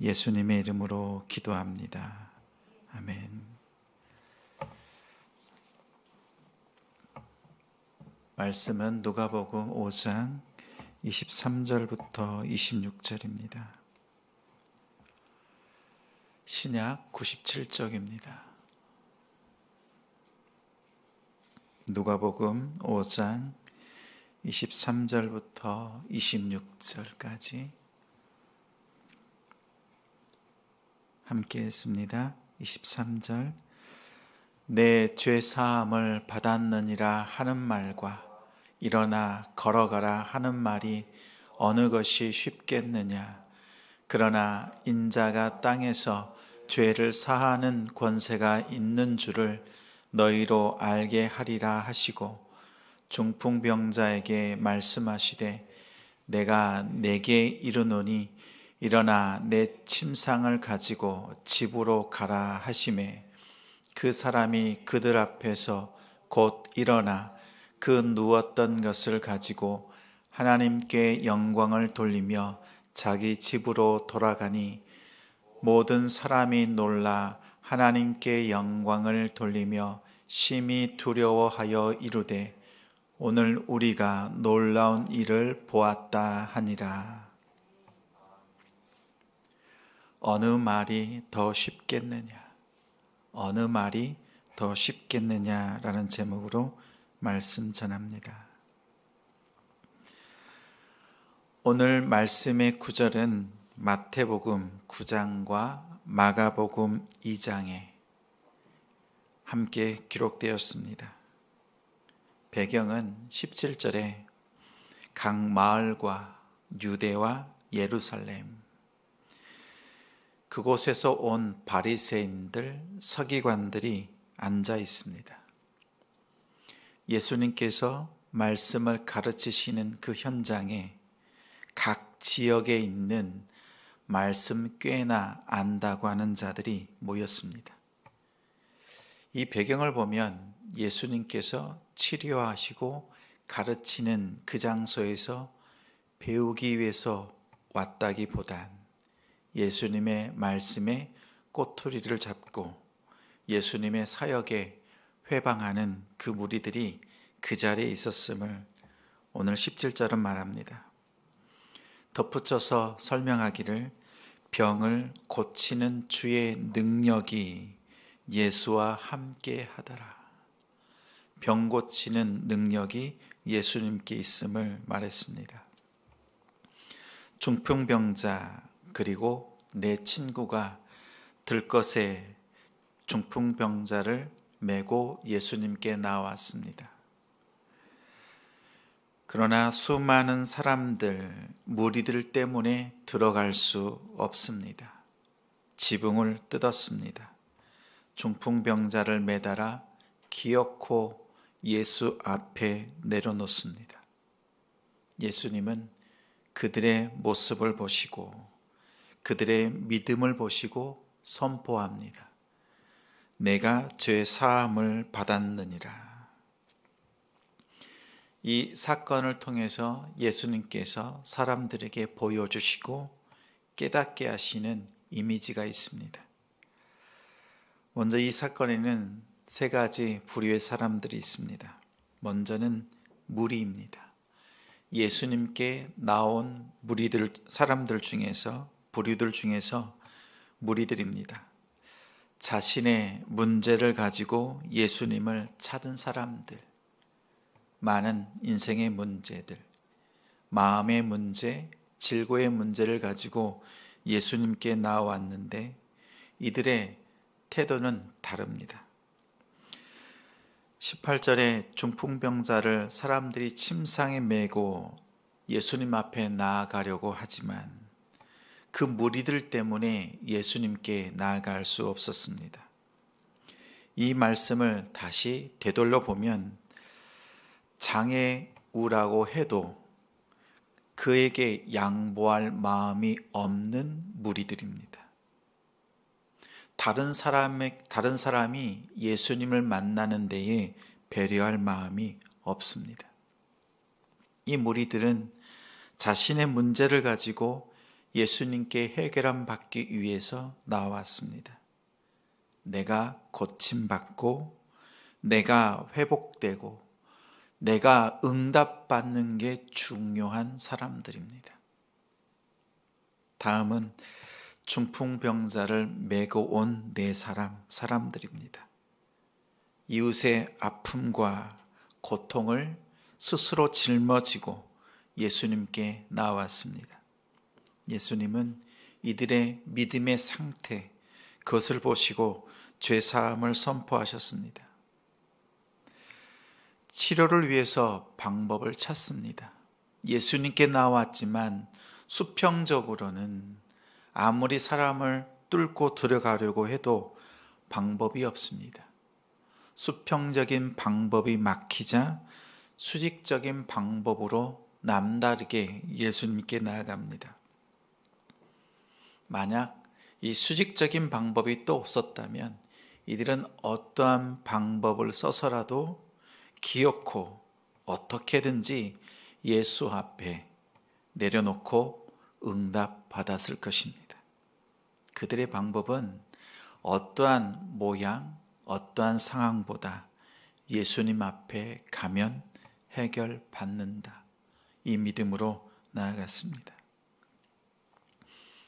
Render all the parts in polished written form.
예수님의 이름으로 기도합니다. 아멘. 말씀은 누가복음 5장 23절부터 26절입니다. 신약 97쪽입니다. 누가복음 5장 23절부터 26절까지 함께 읽습니다. 23절. 내 죄 사함을 받았느니라 하는 말과 일어나 걸어가라 하는 말이 어느 것이 쉽겠느냐. 그러나 인자가 땅에서 죄를 사하는 권세가 있는 줄을 너희로 알게 하리라 하시고 중풍병자에게 말씀하시되 내가 네게 이르노니 일어나 내 침상을 가지고 집으로 가라 하시매 그 사람이 그들 앞에서 곧 일어나 그 누웠던 것을 가지고 하나님께 영광을 돌리며 자기 집으로 돌아가니 모든 사람이 놀라 하나님께 영광을 돌리며 심히 두려워하여 이르되 오늘 우리가 놀라운 일을 보았다 하니라. 어느 말이 더 쉽겠느냐? 어느 말이 더 쉽겠느냐라는 제목으로 말씀 전합니다. 오늘 말씀의 구절은 마태복음 9장과 마가복음 2장에 함께 기록되었습니다. 배경은 17절에 각 마을과 유대와 예루살렘, 그곳에서 온 바리새인들, 서기관들이 앉아 있습니다. 예수님께서 말씀을 가르치시는 그 현장에 각 지역에 있는 말씀 꽤나 안다고 하는 자들이 모였습니다. 이 배경을 보면 예수님께서 치료하시고 가르치는 그 장소에서 배우기 위해서 왔다기보단 예수님의 말씀에 꼬투리를 잡고 예수님의 사역에 회방하는 그 무리들이 그 자리에 있었음을 오늘 17절은 말합니다. 덧붙여서 설명하기를 병을 고치는 주의 능력이 예수와 함께 하더라. 병 고치는 능력이 예수님께 있음을 말했습니다. 중풍병자 그리고 내 친구가 들것에 중풍병자를 메고 예수님께 나왔습니다. 그러나 수많은 사람들, 무리들 때문에 들어갈 수 없습니다. 지붕을 뜯었습니다. 중풍병자를 매달아 기어코 예수 앞에 내려놓습니다. 예수님은 그들의 모습을 보시고 그들의 믿음을 보시고 선포합니다. 내가 죄 사함을 받았느니라. 이 사건을 통해서 예수님께서 사람들에게 보여주시고 깨닫게 하시는 이미지가 있습니다. 먼저 이 사건에는 세 가지 부류의 사람들이 있습니다. 먼저는 무리입니다. 예수님께 나온 무리들, 사람들 중에서 부류들 중에서 무리들입니다. 자신의 문제를 가지고 예수님을 찾은 사람들, 많은 인생의 문제들, 마음의 문제, 질고의 문제를 가지고 예수님께 나왔는데 이들의 태도는 다릅니다. 18절에 중풍병자를 사람들이 침상에 메고 예수님 앞에 나아가려고 하지만 그 무리들 때문에 예수님께 나아갈 수 없었습니다. 이 말씀을 다시 되돌려 보면 장애우라고 해도 그에게 양보할 마음이 없는 무리들입니다. 다른 사람이 예수님을 만나는 데에 배려할 마음이 없습니다. 이 무리들은 자신의 문제를 가지고 예수님께 해결함 받기 위해서 나왔습니다. 내가 고침받고 내가 회복되고 내가 응답받는 게 중요한 사람들입니다. 다음은 중풍병자를 메고 온 네 사람들입니다. 이웃의 아픔과 고통을 스스로 짊어지고 예수님께 나왔습니다. 예수님은 이들의 믿음의 상태, 그것을 보시고 죄사함을 선포하셨습니다. 치료를 위해서 방법을 찾습니다. 예수님께 나왔지만 수평적으로는 아무리 사람을 뚫고 들어가려고 해도 방법이 없습니다. 수평적인 방법이 막히자 수직적인 방법으로 남다르게 예수님께 나아갑니다. 만약 이 수직적인 방법이 또 없었다면 이들은 어떠한 방법을 써서라도 기어코 어떻게든지 예수 앞에 내려놓고 응답받았을 것입니다. 그들의 방법은 어떠한 모양, 어떠한 상황보다 예수님 앞에 가면 해결받는다. 이 믿음으로 나아갔습니다.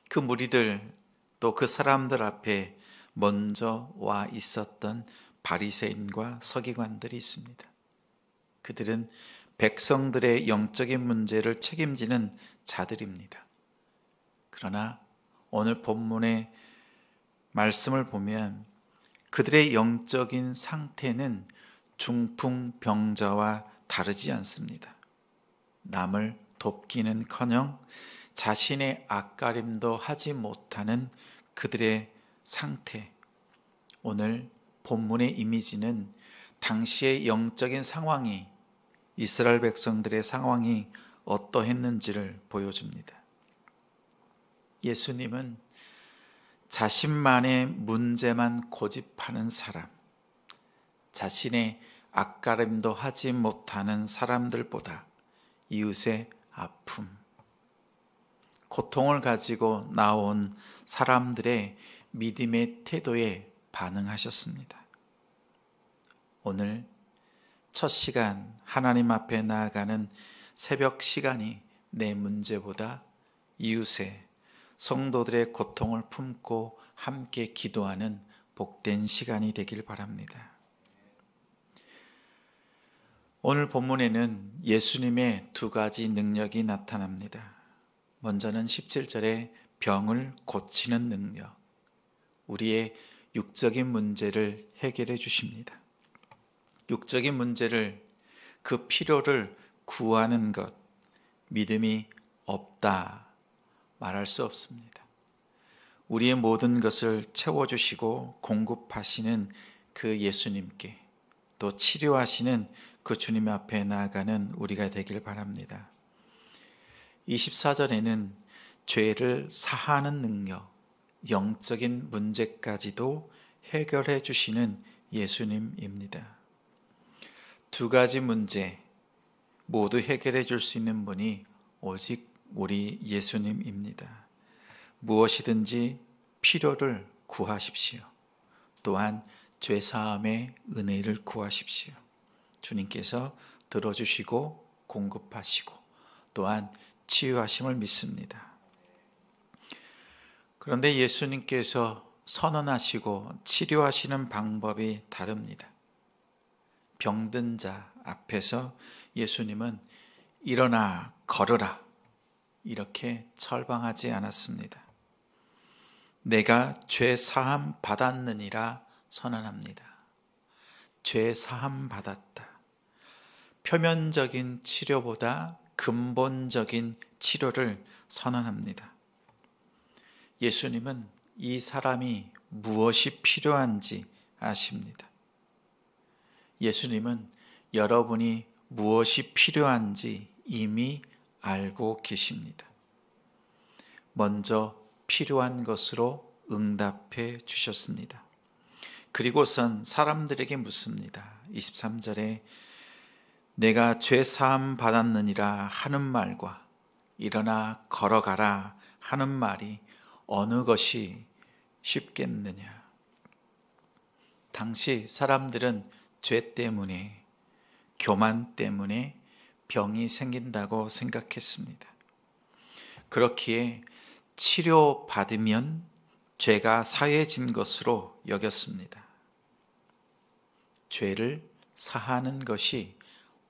그 무리들 또 그 사람들 앞에 먼저 와 있었던 바리새인과 서기관들이 있습니다. 그들은 백성들의 영적인 문제를 책임지는 자들입니다. 그러나 오늘 본문의 말씀을 보면 그들의 영적인 상태는 중풍병자와 다르지 않습니다. 남을 돕기는커녕 자신의 앞가림도 하지 못하는 그들의 상태. 오늘 본문의 이미지는 당시의 영적인 상황이, 이스라엘 백성들의 상황이 어떠했는지를 보여줍니다. 예수님은 자신만의 문제만 고집하는 사람, 자신의 앞가림도 하지 못하는 사람들보다 이웃의 아픔, 고통을 가지고 나온 사람들의 믿음의 태도에 반응하셨습니다. 오늘 첫 시간 하나님 앞에 나아가는 새벽 시간이 내 문제보다 이웃의 성도들의 고통을 품고 함께 기도하는 복된 시간이 되길 바랍니다. 오늘 본문에는 예수님의 두 가지 능력이 나타납니다. 먼저는 17절에 병을 고치는 능력, 우리의 육적인 문제를 해결해 주십니다. 육적인 문제를, 그 필요를 구하는 것, 믿음이 없다 말할 수 없습니다. 우리의 모든 것을 채워주시고 공급하시는 그 예수님께, 또 치료하시는 그 주님 앞에 나아가는 우리가 되길 바랍니다. 24절에는 죄를 사하는 능력, 영적인 문제까지도 해결해 주시는 예수님입니다. 두 가지 문제 모두 해결해 줄 수 있는 분이 오직 우리 예수님입니다. 무엇이든지 필요를 구하십시오. 또한 죄사함의 은혜를 구하십시오. 주님께서 들어주시고 공급하시고 또한 치유하심을 믿습니다. 그런데 예수님께서 선언하시고 치료하시는 방법이 다릅니다. 병든 자 앞에서 예수님은 일어나 걸으라 이렇게 처방하지 않았습니다. 내가 죄 사함 받았느니라 선언합니다. 죄 사함 받았다. 표면적인 치료보다 근본적인 치료를 선언합니다. 예수님은 이 사람이 무엇이 필요한지 아십니다. 예수님은 여러분이 무엇이 필요한지 이미 알고 계십니다. 먼저 필요한 것으로 응답해 주셨습니다. 그리고선 사람들에게 묻습니다. 23절에 내가 죄 사함 받았느니라 하는 말과 일어나 걸어가라 하는 말이 어느 것이 쉽겠느냐. 당시 사람들은 죄 때문에, 교만 때문에 병이 생긴다고 생각했습니다. 그렇기에 치료받으면 죄가 사해진 것으로 여겼습니다. 죄를 사하는 것이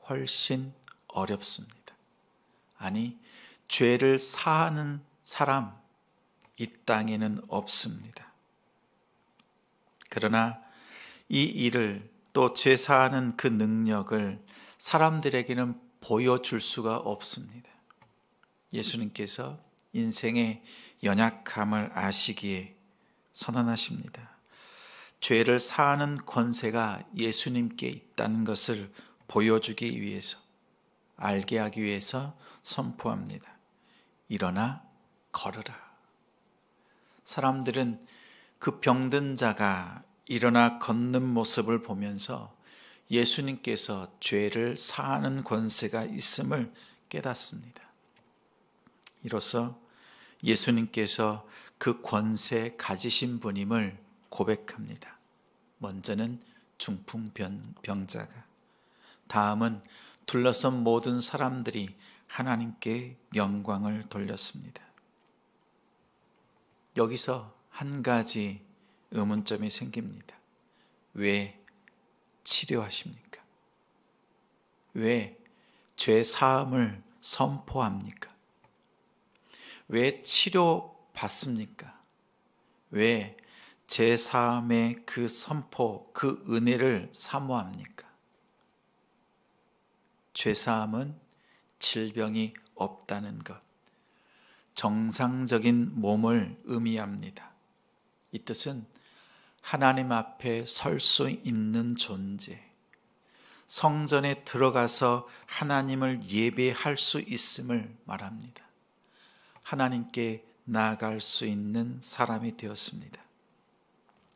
훨씬 어렵습니다. 아니, 죄를 사하는 사람 이 땅에는 없습니다. 그러나 이 일을, 또 죄 사하는 그 능력을 사람들에게는 보여줄 수가 없습니다. 예수님께서 인생의 연약함을 아시기에 선언하십니다. 죄를 사하는 권세가 예수님께 있다는 것을 보여주기 위해서, 알게 하기 위해서 선포합니다. 일어나 걸으라. 사람들은 그 병든 자가 일어나 걷는 모습을 보면서 예수님께서 죄를 사하는 권세가 있음을 깨닫습니다. 이로써 예수님께서 그 권세 가지신 분임을 고백합니다. 먼저는 중풍병자가, 다음은 둘러선 모든 사람들이 하나님께 영광을 돌렸습니다. 여기서 한 가지 의문점이 생깁니다. 왜 치료하십니까? 왜 죄 사함을 선포합니까? 왜 치료받습니까? 왜 죄 사함의 그 선포, 그 은혜를 사모합니까? 죄 사함은 질병이 없다는 것, 정상적인 몸을 의미합니다. 이 뜻은 하나님 앞에 설 수 있는 존재, 성전에 들어가서 하나님을 예배할 수 있음을 말합니다. 하나님께 나아갈 수 있는 사람이 되었습니다.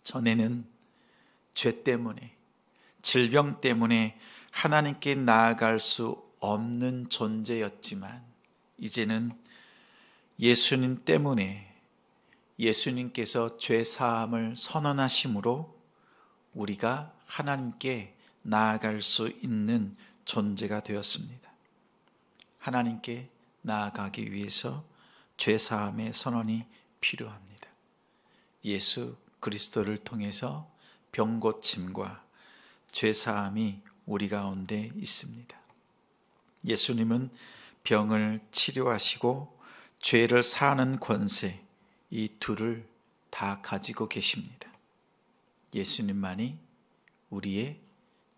전에는 죄 때문에, 질병 때문에 하나님께 나아갈 수 없는 존재였지만, 이제는 예수님 때문에, 예수님께서 죄 사함을 선언하심으로 우리가 하나님께 나아갈 수 있는 존재가 되었습니다. 하나님께 나아가기 위해서 죄 사함의 선언이 필요합니다. 예수 그리스도를 통해서 병 고침과 죄 사함이 우리 가운데 있습니다. 예수님은 병을 치료하시고 죄를 사하는 권세, 이 둘을 다 가지고 계십니다. 예수님만이 우리의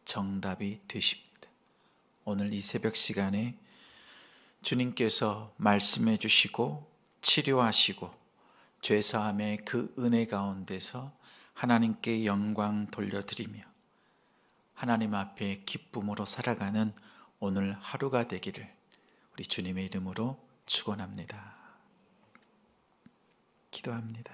정답이 되십니다. 오늘 이 새벽 시간에 주님께서 말씀해 주시고 치료하시고 죄사함의 그 은혜 가운데서 하나님께 영광 돌려드리며 하나님 앞에 기쁨으로 살아가는 오늘 하루가 되기를 우리 주님의 이름으로 축원합니다. 기도합니다.